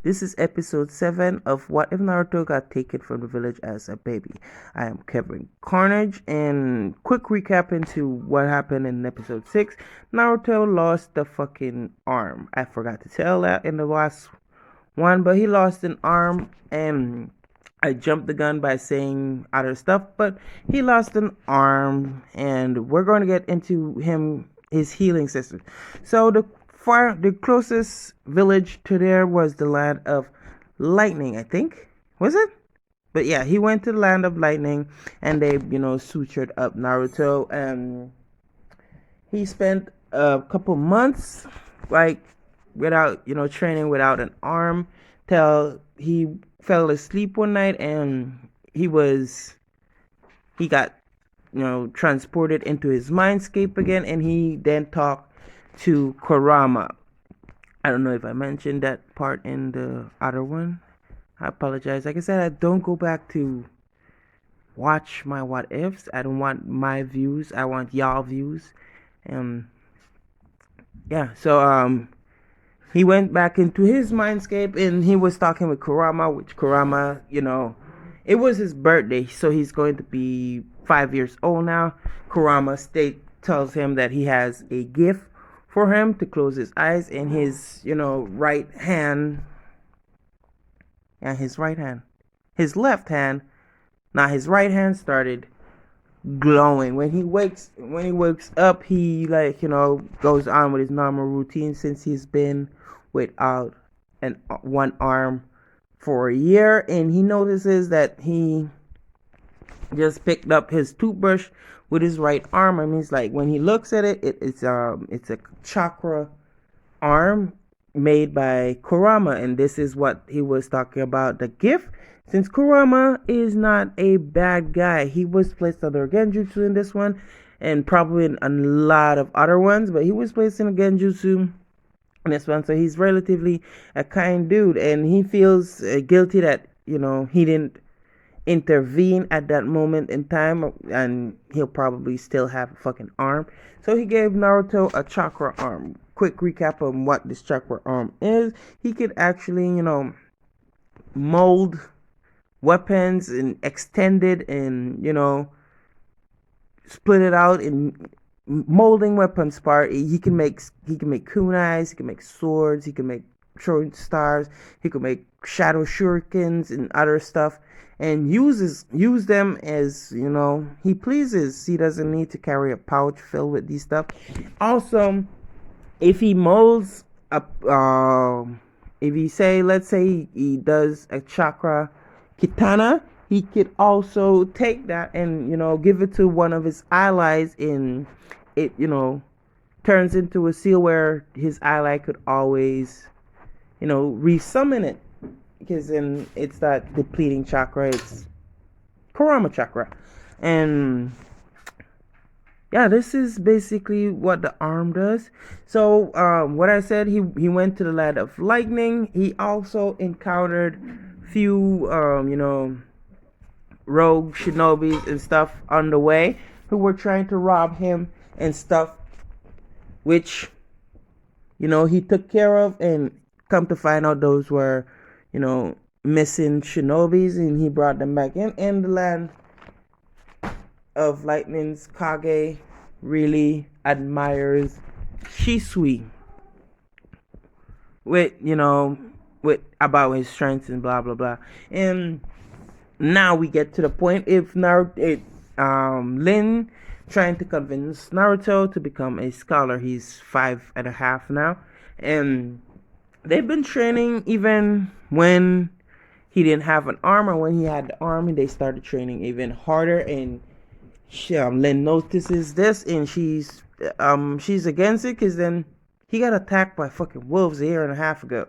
This is episode 7 of What If Naruto Got Taken from the Village as a Baby. I am Kevin Carnage, and quick recap into what happened in episode 6. Naruto lost the fucking arm. I forgot to tell that in the last one, but he lost an arm, and I jumped the gun by saying other stuff, but he lost an arm, and we're going to get into his healing system. So the closest village to there was the land of lightning, I think. Was it? But yeah, he went to the land of lightning, and they, sutured up Naruto, and he spent a couple months, like, without, training without an arm, till he fell asleep one night, and he got, transported into his mindscape again, and he then talked to Karama. I don't know if I mentioned that part in the other one. I apologize. Like I said, I don't go back to watch my what ifs. I don't want my views. I want y'all views. So he went back into his mindscape, and he was talking with Karama, which Karama, it was his birthday, so he's going to be 5 years old now. Karama tells him that he has a gift for him to close his eyes, and his, right hand. Yeah, his right hand. His left hand. Now his right hand started glowing. When he wakes up, he goes on with his normal routine since he's been without one arm for a year, and he notices that he just picked up his toothbrush with his right arm, and he's like, when he looks at it, it's a chakra arm made by Kurama, and this is what he was talking about, the gift. Since Kurama is not a bad guy, he was placed under genjutsu in this one, and probably in a lot of other ones, but he was placed in a genjutsu in this one, so he's relatively a kind dude, and he feels guilty that he didn't intervene at that moment in time, and he'll probably still have a fucking arm. So he gave Naruto a chakra arm. Quick recap on what this chakra arm is. He could actually, mold weapons and extend it, and split it out in molding weapons part. He can make kunais, he can make swords, he can make throwing stars, he can make shadow shurikens and other stuff, and use them as he pleases. He doesn't need to carry a pouch filled with these stuff. Also, if he molds up, if he let's say he does a chakra katana, he could also take that and give it to one of his allies, and it turns into a seal where his ally could always resummon it, because then it's that depleting chakra. It's Kurama chakra. And yeah, this is basically what the arm does. So what I said, he went to the land of lightning. He also encountered few rogue shinobis and stuff on the way who were trying to rob him and stuff, which he took care of, and come to find out those were missing shinobis, and he brought them back in the land of lightning's Kage really admires Shisui with about his strengths and blah blah blah. And now we get to the point if Lynn trying to convince Naruto to become a scholar. He's 5.5 now, and they've been training even when he didn't have an arm, or when he had the arm, and they started training even harder. And Lynn notices this, and she's against it, because then he got attacked by fucking wolves a year and a half ago.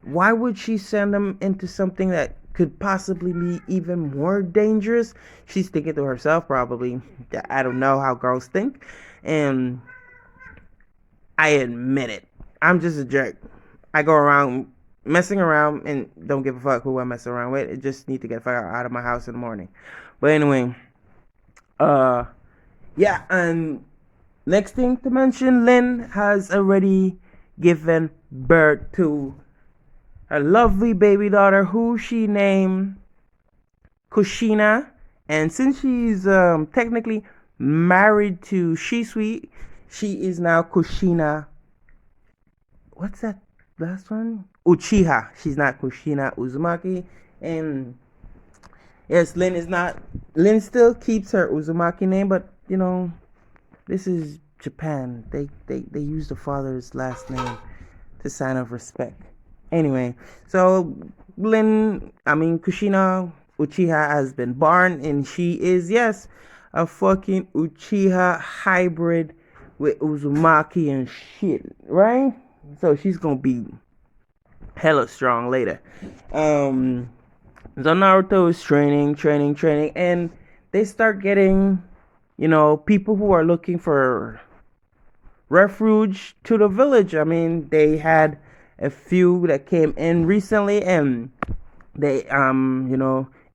Why would she send him into something that could possibly be even more dangerous? She's thinking to herself, probably. I don't know how girls think, and I admit it. I'm just a jerk. I go around messing around and don't give a fuck who I mess around with. I just need to get the fuck out of my house in the morning. But anyway, yeah, and next thing to mention, Lynn has already given birth to a lovely baby daughter who she named Kushina. And since she's technically married to Shisui, she is now Kushina. What's that last one? Uchiha. She's not Kushina Uzumaki. And yes, Lynn is not. Lynn still keeps her Uzumaki name, but this is Japan. They use the father's last name to sign of respect. Anyway, so Kushina Uchiha has been born, and she is, yes, a fucking Uchiha hybrid with Uzumaki and shit, right? So she's gonna be hella strong later. So Naruto is training, and they start getting, people who are looking for refuge to the village. I mean, they had a few that came in recently, and they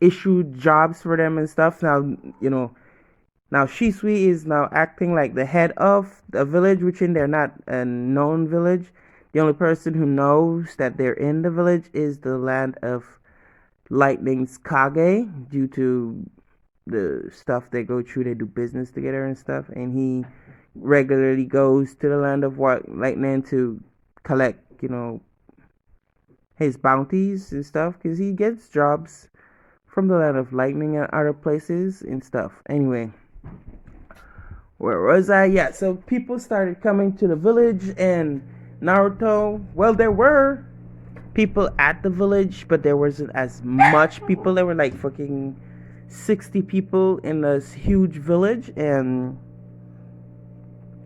issued jobs for them and stuff. Now Shisui is now acting like the head of the village, which they're not a known village. The only person who knows that they're in the village is the land of Lightning's Kage, due to the stuff they go through. They do business together and stuff, and he regularly goes to the land of Lightning to collect, his bounties and stuff, because he gets jobs from the land of Lightning and other places and stuff. Anyway, where was I? Yeah, so people started coming to the village, and Naruto, well, there were people at the village, but there wasn't as much people. There were like fucking 60 people in this huge village, and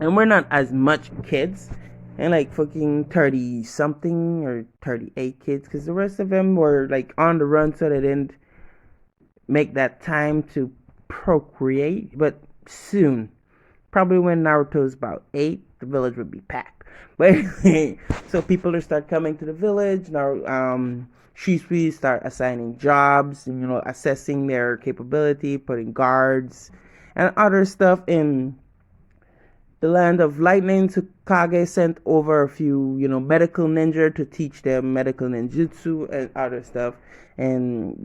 we're not as much kids, and like fucking 30 something or 38 kids, because the rest of them were like on the run, so they didn't make that time to procreate. But soon, probably when Naruto's about 8, the village would be packed. But anyway, so people start coming to the village now. Shisui start assigning jobs and assessing their capability, putting guards and other stuff in the land of Lightning. To Kage sent over a few medical ninja to teach them medical ninjutsu and other stuff, and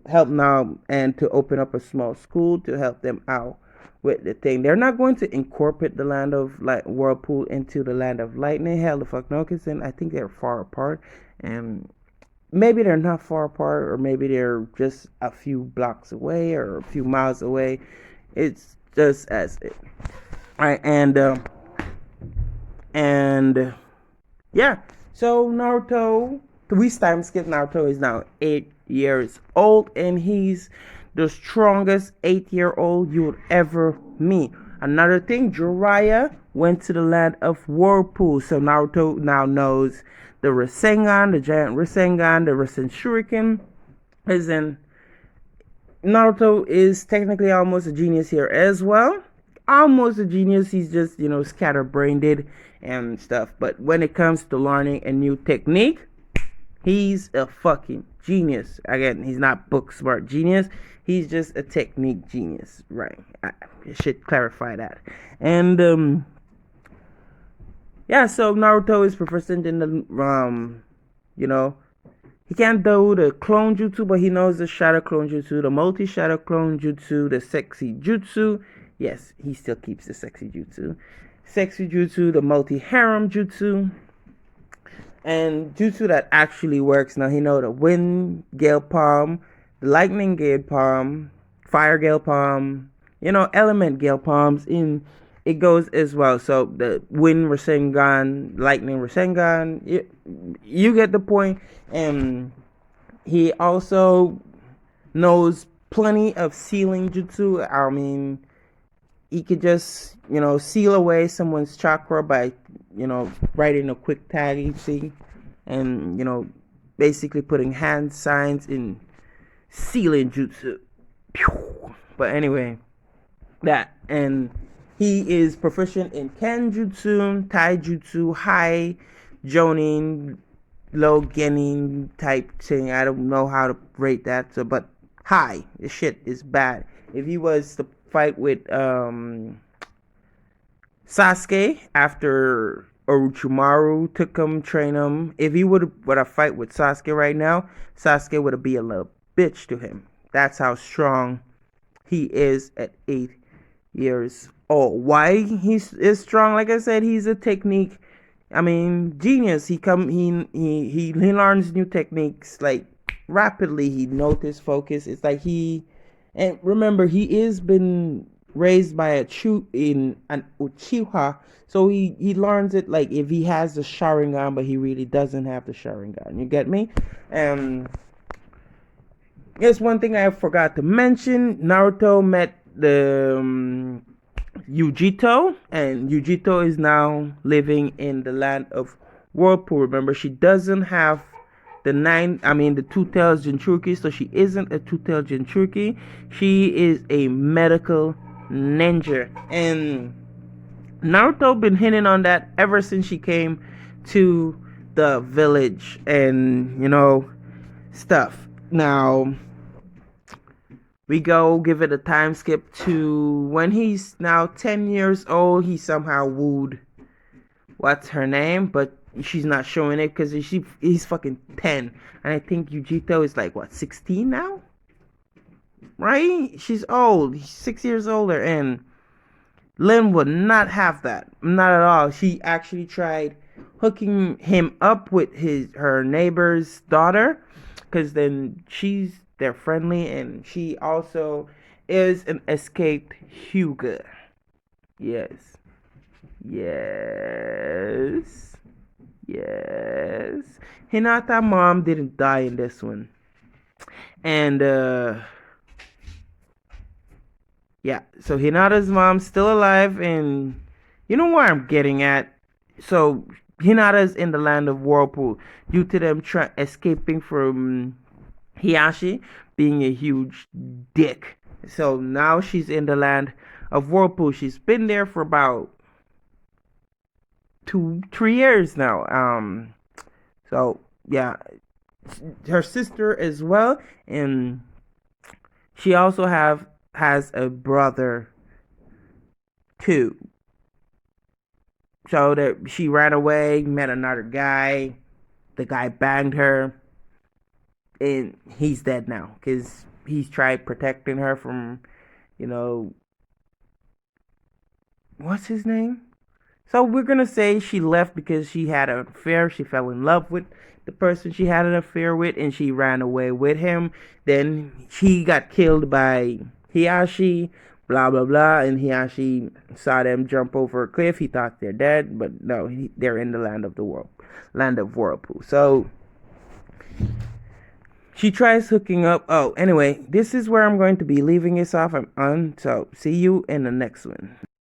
help now, and to open up a small school to help them out with the thing. They're not going to incorporate the land of Whirlpool into the land of Lightning. Hell the fuck no, because then I think they're far apart, and maybe they're not far apart, or maybe they're just a few blocks away or a few miles away. It's just as it. Alright, and yeah, so Naruto, we time skip. Naruto is now 8 years old, and he's the strongest 8-year-old you would ever meet. Another thing, Jiraiya went to the land of Whirlpool, so Naruto now knows the Rasengan, the giant Rasengan, the Rasen Shuriken. Naruto is technically almost a genius here as well. Almost a genius. He's just scatterbrained and stuff, but when it comes to learning a new technique, he's a fucking genius. Again, he's not book smart genius, he's just a technique genius, right? I should clarify that. And yeah, so Naruto is proficient in the he can't do the clone jutsu, but he knows the shadow clone jutsu, the multi shadow clone jutsu, the sexy jutsu. Yes, he still keeps the sexy jutsu. Sexy jutsu, the multi-harem jutsu. And jutsu that actually works. Now he know the wind gale palm, the lightning gale palm, fire gale palm, element gale palms. In it goes as well. So the wind Rasengan, lightning Rasengan, you get the point. And he also knows plenty of sealing jutsu. I mean, he could just, seal away someone's chakra by, writing a quick tag, you see, and, basically putting hand signs in sealing jutsu. But anyway, that, and he is proficient in Kenjutsu, Taijutsu, High, Jonin, Low Genin type thing. I don't know how to rate that, so, but High, this shit is bad. If he was to fight with Sasuke after Orochimaru took him, trained him. If he would have fight with Sasuke right now, Sasuke would have been a little bitch to him. That's how strong he is at 8 years old. Why he is strong? Like I said, he's a technique. I mean, genius. He learns new techniques like rapidly. He notices focus. It's like and remember, he is been raised by in an Uchiha, so he learns it like if he has the Sharingan, but he really doesn't have the Sharingan. You get me? And here's one thing I forgot to mention. Naruto met the Yujito, and Yujito is now living in the land of Whirlpool. Remember, she doesn't have the two-tailed Jinchuriki, so she isn't a two-tailed Jinchuriki. She is a medical ninja, and Naruto been hitting on that ever since she came to the village, and stuff. Now we go give it a time skip to when he's now 10 years old. He somehow wooed what's her name, but she's not showing it because he's fucking 10, and I think Yujito is like 16 now, right? She's old. He's 6 years older, and Lynn would not have that, not at all. She actually tried hooking him up with her neighbor's daughter, because then they're friendly, and she also is an escaped Hyuga. Yes. Hinata mom didn't die in this one. And yeah, so Hinata's mom's still alive, and you know where I'm getting at? So Hinata's in the land of Whirlpool due to them escaping from Hiashi being a huge dick. So now she's in the land of Whirlpool. She's been there for about 2-3 years now. So yeah, her sister as well, and she also has a brother too. So that she ran away, met another guy. The guy banged her, and he's dead now because he's tried protecting her from, what's his name? So we're gonna say she left because she had an affair. She fell in love with the person she had an affair with, and she ran away with him. Then she got killed by Hiashi, blah blah blah, and Hiashi saw them jump over a cliff. He thought they're dead, but no, they're in the land of Whirlpool. So she tries hooking up. Oh, anyway, this is where I'm going to be leaving this off. I'm on. So see you in the next one.